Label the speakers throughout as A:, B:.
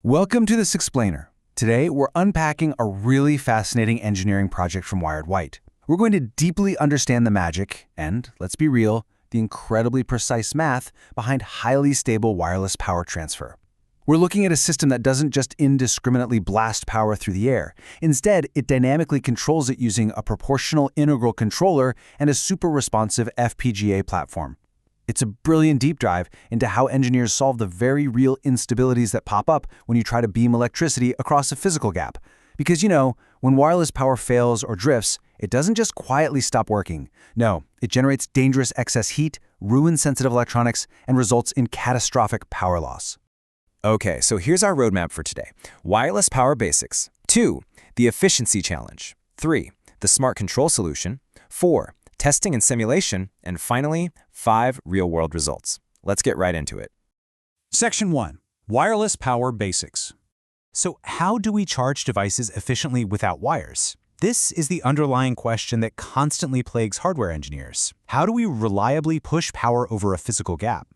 A: Welcome to this explainer. Today, we're unpacking a really fascinating engineering project from Wired White. We're going to deeply understand the magic and, let's be real, the incredibly precise math behind highly stable wireless power transfer. We're looking at a system that doesn't just indiscriminately blast power through the air. Instead, it dynamically controls it using a proportional integral controller and a super responsive FPGA platform. It's a brilliant deep dive into how engineers solve the very real instabilities that pop up when you try to beam electricity across a physical gap. Because, when wireless power fails or drifts, it doesn't just quietly stop working. No, it generates dangerous excess heat, ruins sensitive electronics, and results in catastrophic power loss.
B: Okay, so here's our roadmap for today. Wireless power basics. 2. The efficiency challenge. 3. The smart control solution. 4. Testing and simulation. And finally, 5. Real-world results. Let's get right into it.
C: Section 1. Wireless power basics. So how do we charge devices efficiently without wires? This is the underlying question that constantly plagues hardware engineers. How do we reliably push power over a physical gap?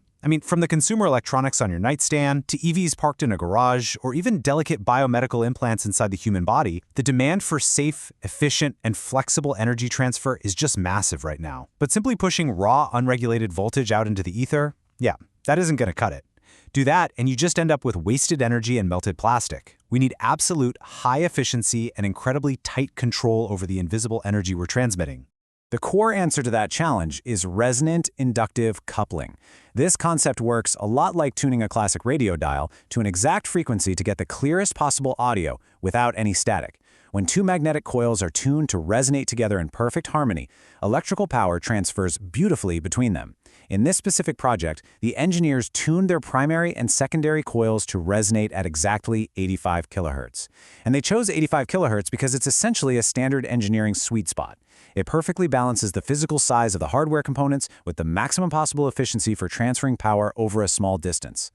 C: From the consumer electronics on your nightstand to EVs parked in a garage or even delicate biomedical implants inside the human body, the demand for safe, efficient, and flexible energy transfer is just massive right now. But simply pushing raw, unregulated voltage out into the ether, that isn't going to cut it. Do that, and you just end up with wasted energy and melted plastic. We need absolute, high efficiency and incredibly tight control over the invisible energy we're transmitting. The core answer to that challenge is resonant inductive coupling. This concept works a lot like tuning a classic radio dial to an exact frequency to get the clearest possible audio without any static. When two magnetic coils are tuned to resonate together in perfect harmony, electrical power transfers beautifully between them. In this specific project, the engineers tuned their primary and secondary coils to resonate at exactly 85 kHz. And they chose 85 kHz because it's essentially a standard engineering sweet spot. It perfectly balances the physical size of the hardware components with the maximum possible efficiency for transferring power over a small distance.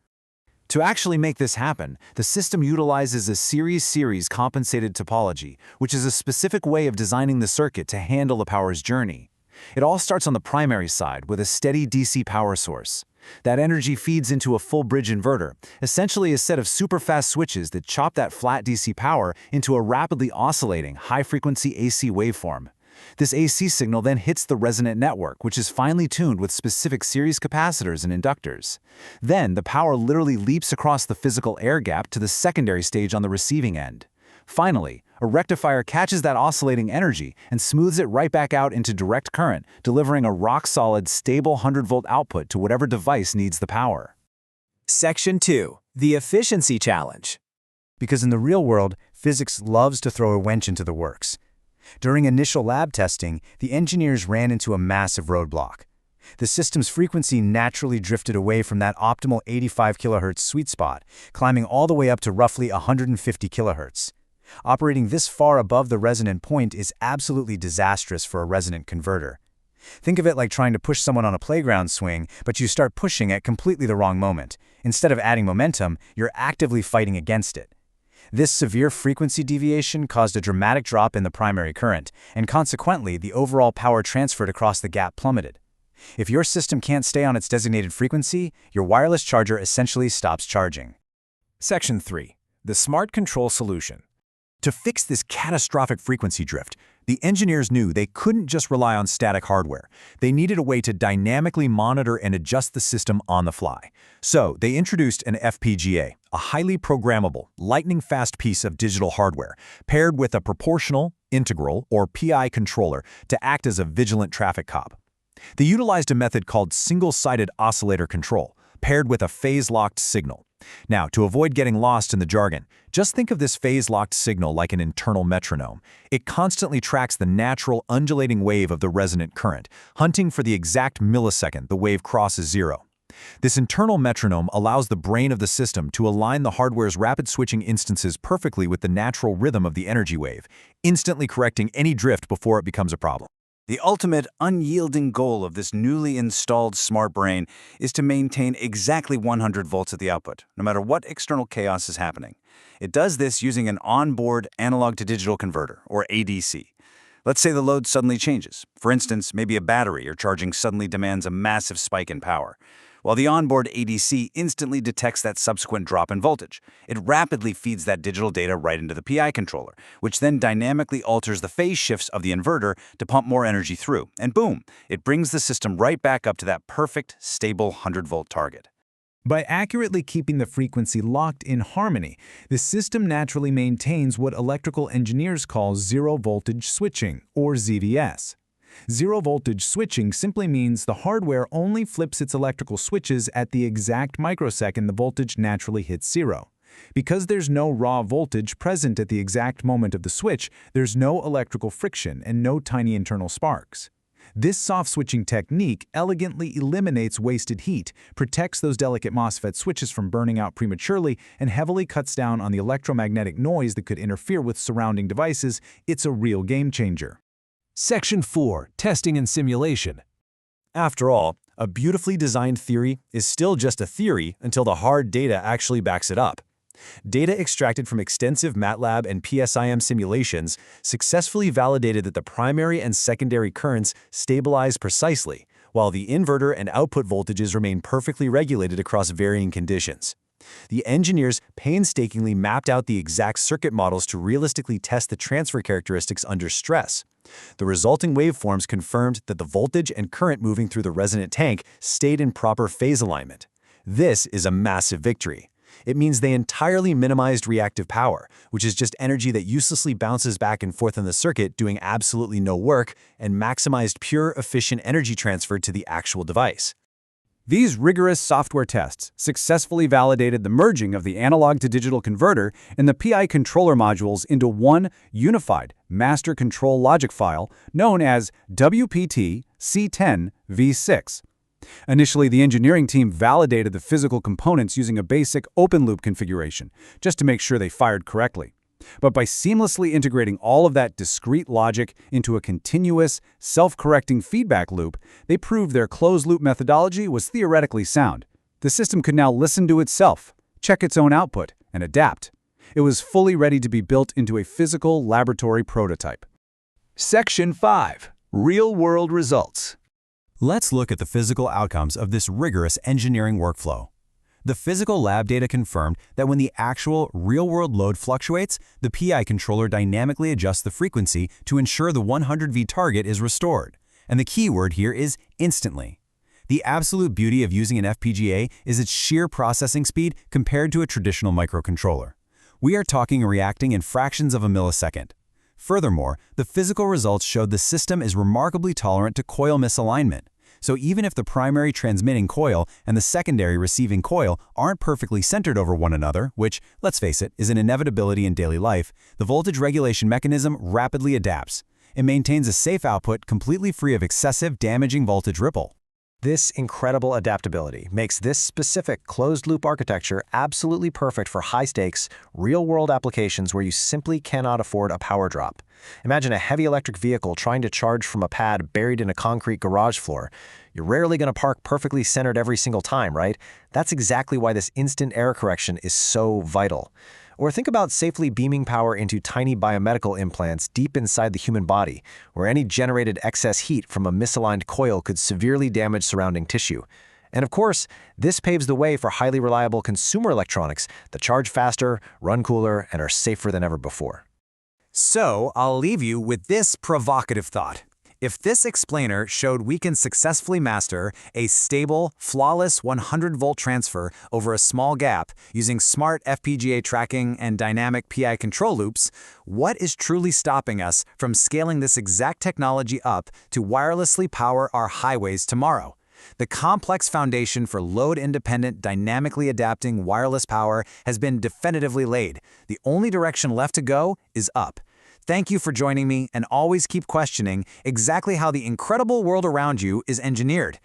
C: To actually make this happen, the system utilizes a series compensated topology, which is a specific way of designing the circuit to handle the power's journey. It all starts on the primary side with a steady DC power source. That energy feeds into a full bridge inverter, essentially a set of super-fast switches that chop that flat DC power into a rapidly oscillating, high-frequency AC waveform. This AC signal then hits the resonant network, which is finely tuned with specific series capacitors and inductors. Then, the power literally leaps across the physical air gap to the secondary stage on the receiving end. Finally, a rectifier catches that oscillating energy and smooths it right back out into direct current, delivering a rock-solid, stable 100-volt output to whatever device needs the power.
B: Section 2. The efficiency challenge.
A: Because in the real world, physics loves to throw a wench into the works. During initial lab testing, the engineers ran into a massive roadblock. The system's frequency naturally drifted away from that optimal 85 kHz sweet spot, climbing all the way up to roughly 150 kHz. Operating this far above the resonant point is absolutely disastrous for a resonant converter. Think of it like trying to push someone on a playground swing, but you start pushing at completely the wrong moment. Instead of adding momentum, you're actively fighting against it. This severe frequency deviation caused a dramatic drop in the primary current, and consequently, the overall power transferred across the gap plummeted. If your system can't stay on its designated frequency, your wireless charger essentially stops charging.
C: Section 3. The smart control solution. To fix this catastrophic frequency drift, the engineers knew they couldn't just rely on static hardware. They needed a way to dynamically monitor and adjust the system on the fly. So they introduced an FPGA, a highly programmable, lightning-fast piece of digital hardware, paired with a proportional, integral, or PI controller to act as a vigilant traffic cop. They utilized a method called single-sided oscillator control, paired with a phase-locked signal. Now, to avoid getting lost in the jargon, just think of this phase-locked signal like an internal metronome. It constantly tracks the natural undulating wave of the resonant current, hunting for the exact millisecond the wave crosses zero. This internal metronome allows the brain of the system to align the hardware's rapid switching instances perfectly with the natural rhythm of the energy wave, instantly correcting any drift before it becomes a problem.
A: The ultimate, unyielding goal of this newly installed smart brain is to maintain exactly 100 volts at the output, no matter what external chaos is happening. It does this using an onboard analog-to-digital converter, or ADC. Let's say the load suddenly changes. For instance, maybe a battery or charging suddenly demands a massive spike in power. while the onboard ADC instantly detects that subsequent drop in voltage. It rapidly feeds that digital data right into the PI controller, which then dynamically alters the phase shifts of the inverter to pump more energy through. And boom, it brings the system right back up to that perfect, stable 100-volt target.
C: By accurately keeping the frequency locked in harmony, the system naturally maintains what electrical engineers call zero-voltage switching, or ZVS. Zero-voltage switching simply means the hardware only flips its electrical switches at the exact microsecond the voltage naturally hits zero. Because there's no raw voltage present at the exact moment of the switch, there's no electrical friction and no tiny internal sparks. This soft switching technique elegantly eliminates wasted heat, protects those delicate MOSFET switches from burning out prematurely, and heavily cuts down on the electromagnetic noise that could interfere with surrounding devices. It's a real game changer.
D: Section 4. Testing and Simulation.
A: After all, a beautifully designed theory is still just a theory until the hard data actually backs it up. Data extracted from extensive MATLAB and PSIM simulations successfully validated that the primary and secondary currents stabilize precisely, while the inverter and output voltages remain perfectly regulated across varying conditions. The engineers painstakingly mapped out the exact circuit models to realistically test the transfer characteristics under stress. The resulting waveforms confirmed that the voltage and current moving through the resonant tank stayed in proper phase alignment. This is a massive victory. It means they entirely minimized reactive power, which is just energy that uselessly bounces back and forth in the circuit doing absolutely no work, and maximized pure, efficient energy transfer to the actual device.
E: These rigorous software tests successfully validated the merging of the analog-to-digital converter and the PI controller modules into one unified master control logic file known as WPT-C10V6. Initially, the engineering team validated the physical components using a basic open-loop configuration, just to make sure they fired correctly. But by seamlessly integrating all of that discrete logic into a continuous, self-correcting feedback loop, they proved their closed-loop methodology was theoretically sound. The system could now listen to itself, check its own output, and adapt. It was fully ready to be built into a physical laboratory prototype.
D: Section 5. Real-world results.
C: Let's look at the physical outcomes of this rigorous engineering workflow. The physical lab data confirmed that when the actual real-world load fluctuates, the PI controller dynamically adjusts the frequency to ensure the 100V target is restored. And the key word here is instantly. The absolute beauty of using an FPGA is its sheer processing speed compared to a traditional microcontroller. We are talking reacting in fractions of a millisecond. Furthermore, the physical results showed the system is remarkably tolerant to coil misalignment. So even if the primary transmitting coil and the secondary receiving coil aren't perfectly centered over one another, which, let's face it, is an inevitability in daily life, the voltage regulation mechanism rapidly adapts. It maintains a safe output completely free of excessive damaging voltage ripple.
B: This incredible adaptability makes this specific closed-loop architecture absolutely perfect for high-stakes, real-world applications where you simply cannot afford a power drop. Imagine a heavy electric vehicle trying to charge from a pad buried in a concrete garage floor. You're rarely going to park perfectly centered every single time, right? That's exactly why this instant error correction is so vital. Or think about safely beaming power into tiny biomedical implants deep inside the human body, where any generated excess heat from a misaligned coil could severely damage surrounding tissue. And of course, this paves the way for highly reliable consumer electronics that charge faster, run cooler, and are safer than ever before.
A: So, I'll leave you with this provocative thought. If this explainer showed we can successfully master a stable, flawless 100-volt transfer over a small gap using smart FPGA tracking and dynamic PI control loops, what is truly stopping us from scaling this exact technology up to wirelessly power our highways tomorrow? The complex foundation for load-independent, dynamically adapting wireless power has been definitively laid. The only direction left to go is up. Thank you for joining me, and always keep questioning exactly how the incredible world around you is engineered.